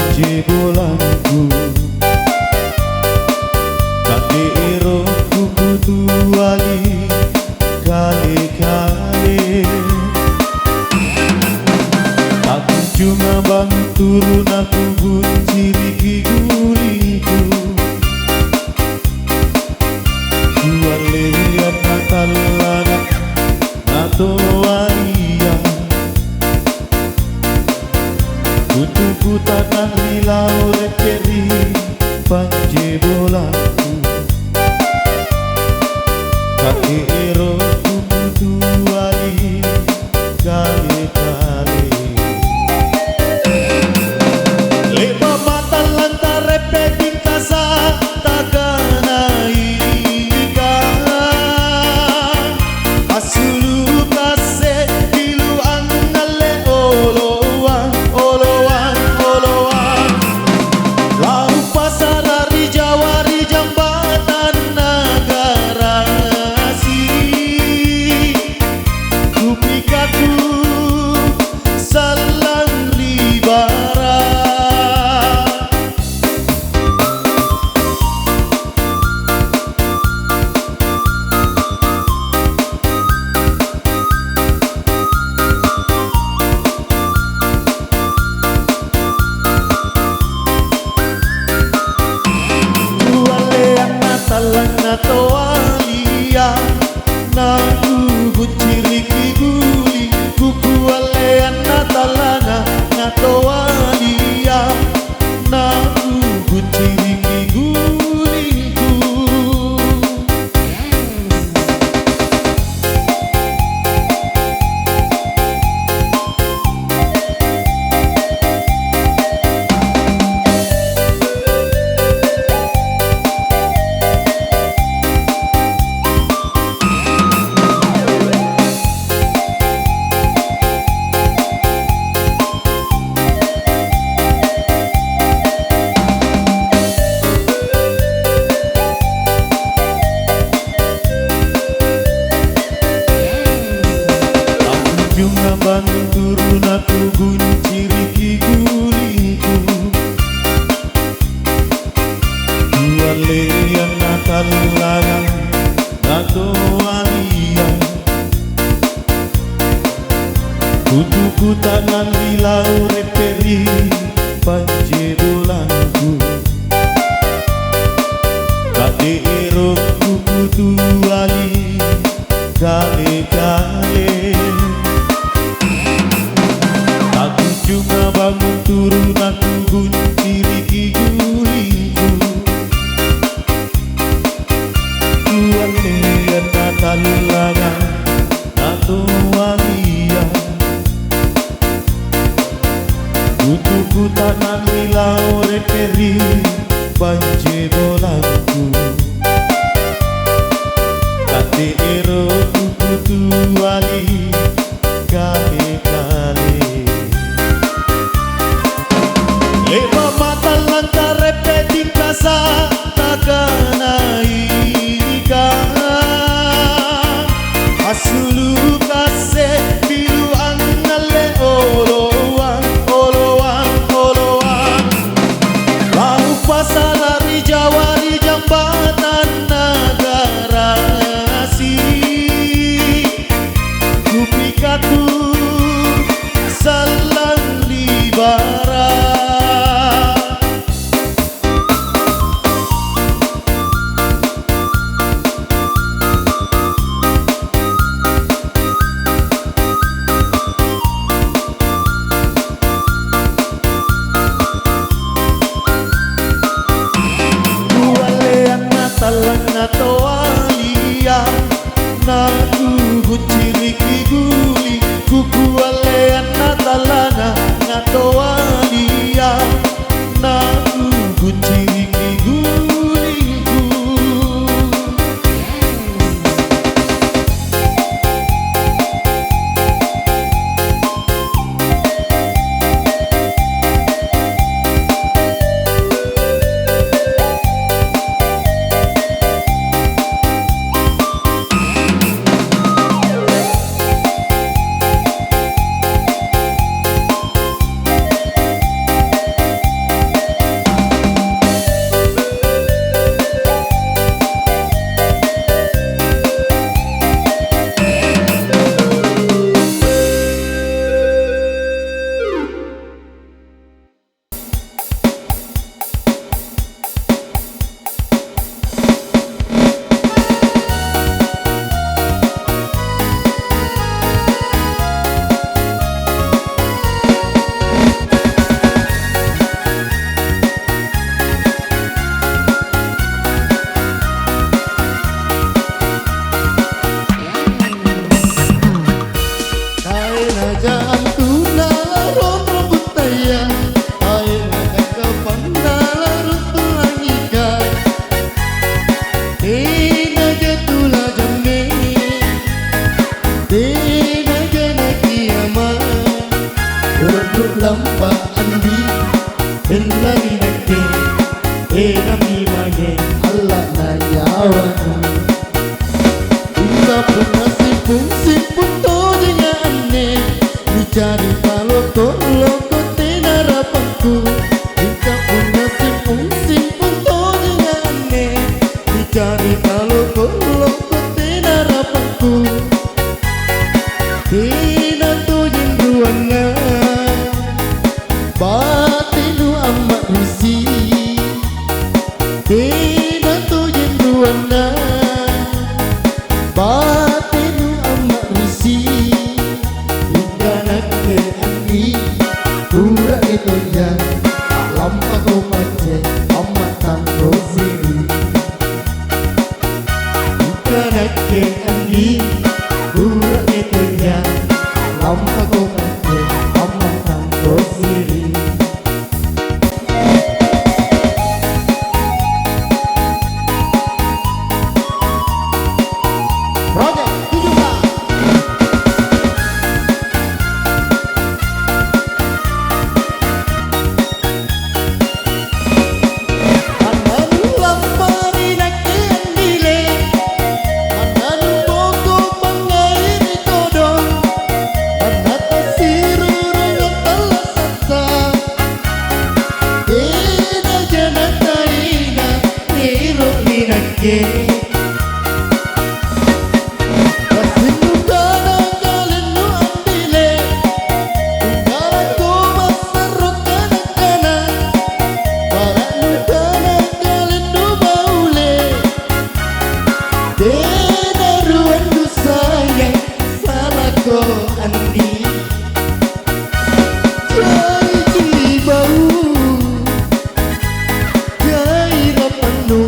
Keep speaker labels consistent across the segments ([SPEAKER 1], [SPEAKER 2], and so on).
[SPEAKER 1] panjebolanku kaki ero kudu wali kali-kali aku cuma bang turun aku bunciri giguliku juale lihat natalana nato walia kutuku tanah rilau rekeri panjebolanku kaki ero kudu wali kali-kali lima mata lantar repeting kasa takana ika asulu kase dilu angale oloan oloan oloan lau pasarari jawari jambatan nagarasi kupikatu salang libara talang na toalia na guguciri kiguli kukualean na talanga na toalia na guguciri kiguliku Jumlah turun aku gunciri kiguliku dua leyan natal larang nato walia kutuku tangan lilau reperi panjebolanku kade ero kudu wali kali-kali aku cuma bangun turun aku gunciri kiguliku tuan lihat natal larang nato walia kutuku tanah lilau reperi panjebolanku kate ero kudu wali kali-kali lima mata lantar repeting kasa takana ika asulu kase bilu angale oloan oloan oloan lau pasarari jawari jambatan nagarasi kupikatu lagi nake nami maye
[SPEAKER 2] Allah na yawana Ina puna simpun to dengan aneh dicari paloko loko tenarapanku Ina puna simpun to dengan aneh dicari paloko loko tenarapanku Ina to yang ruangan batinu amat rusi Ina to yang ruangan batinu amat rusi hingga nak ke andi pura itu yang alam aku macam amat tanpa siri
[SPEAKER 1] hingga nak ke andi pura itu yang
[SPEAKER 2] alam aku macam amat tanpa siri Project 17 Ananu lampari nakin dile Ananu boko pangairi kodong Anata siru rengat alasasa
[SPEAKER 1] Ina janata ina niru ninake
[SPEAKER 2] Kasinu kanang kalinu ambile Tunggalan ko masarok kanang-kanang Paranu kanang kalinu baule
[SPEAKER 1] Denaruan ku sayang salah ko andi
[SPEAKER 2] Jai jibau
[SPEAKER 1] Jai rapanu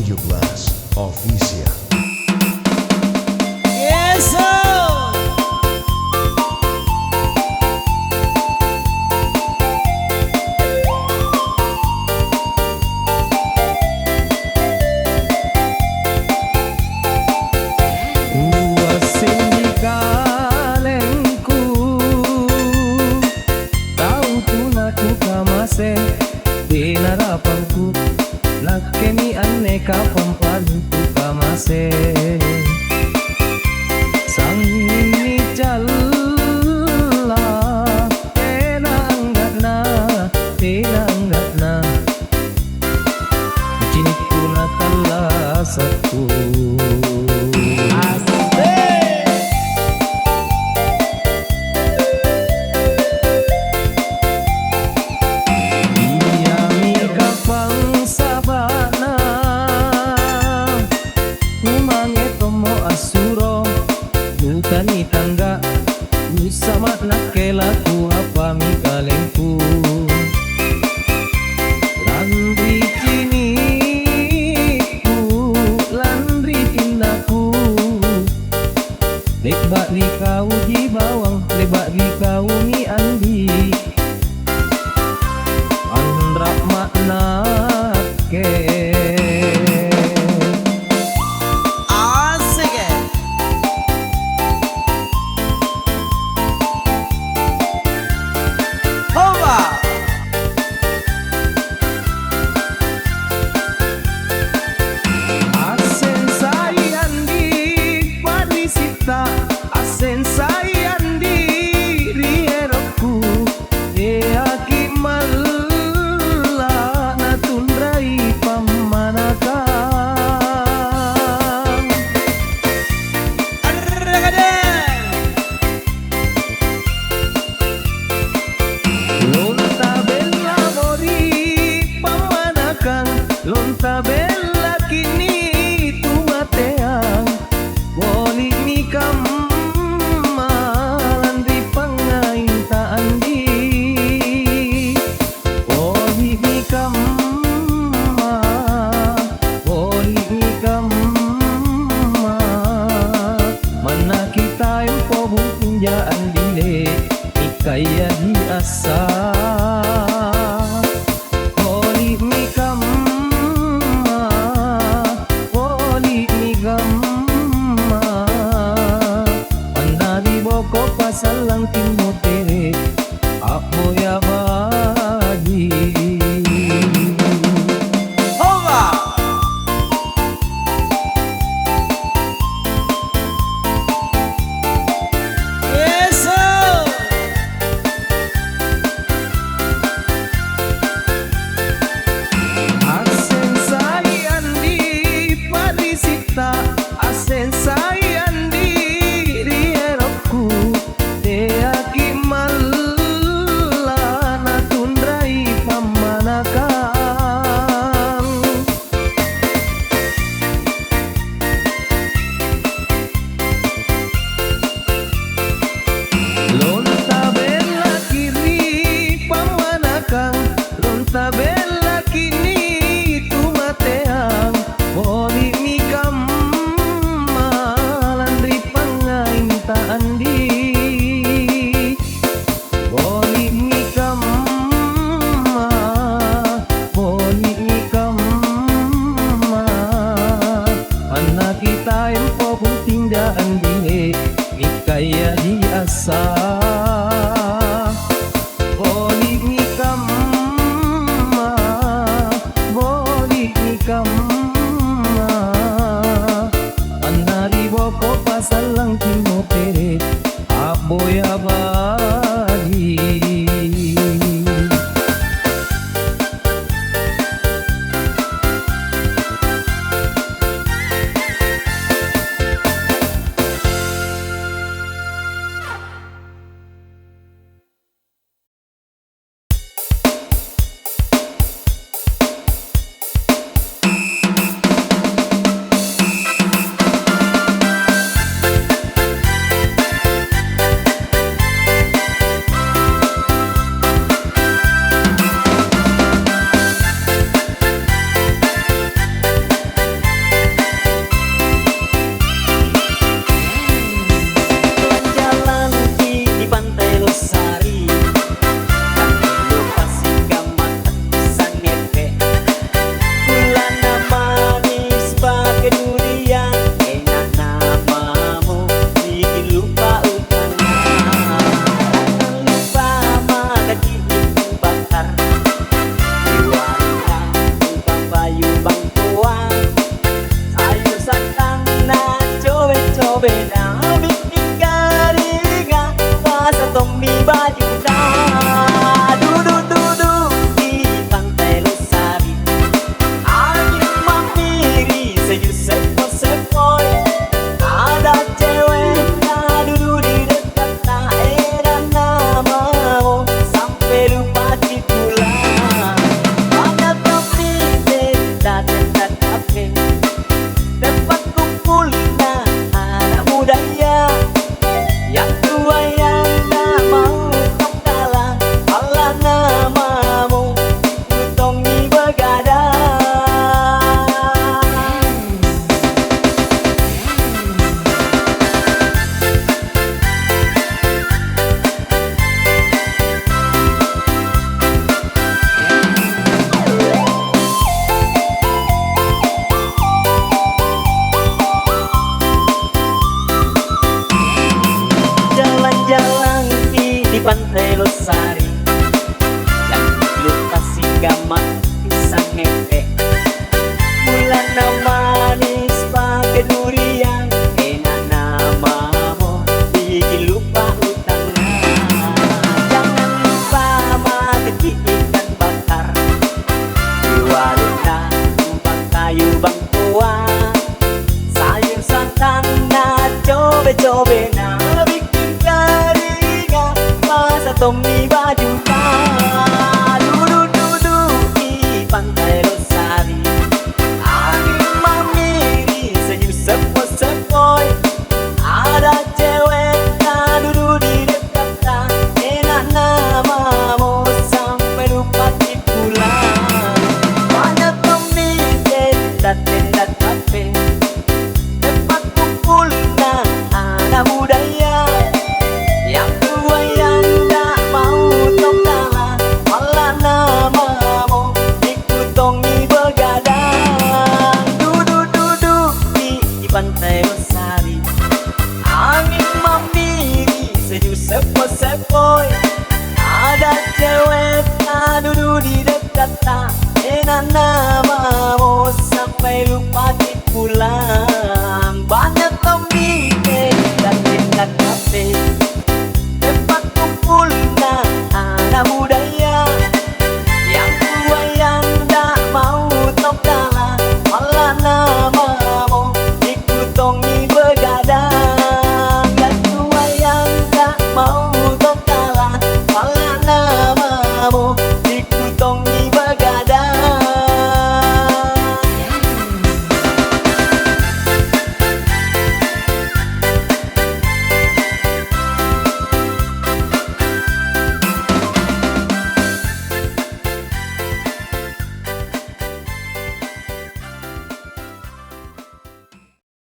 [SPEAKER 2] 17 Official.
[SPEAKER 3] Yes,
[SPEAKER 4] Dinarapangku lakemi aneka pampaluku kamase sang ini jalla enggak na ciniku nakala satu tani tangga sama nakelaku apa mi kalengku landri ciniku landri indahku lebak di kau di bawang lebak di kau mi andi andra makna ke lonta bella kini tu mateang boli mi kamalan di pangainta andi boli mi mana kita yang pobung pinjaan dile ikaya di asa salang timotere ako ya bagi
[SPEAKER 3] Hova. Yes,
[SPEAKER 4] asen sayan di parisita asen sayan di rierokku Aki
[SPEAKER 3] Pantai Losari, yang lukasi gamak pisang ngepek. Bulan manis pakai durian, enak namamu bikin lupa utangnya. Jangan lupa makan ikan bakar di warungnya tumpang kayu bang tua. Sayur santan na cobe-cobe na bikin keringat masa Tommy bajunya. Duduk-duduk di Pantai Losari, angin memiri sejuk sepoi-sepoi. Ada cewek tak duduk di dekatnya, enak namamu sampai lupa pulang. Banyak Tommy tendat-tendat kafe, tempat kumpulnya anak budaya. Yang tua yang tak mau tong kalah, malah namamu ikut Tommy begadang. Duduk-duduk di Pantai Losari, angin memiri sejuk sepoi-sepoi. Ada cewek tak duduk di dekatnya, enak namamu sampai lupa pulang. Banyak Tommy dan tingkat kafe,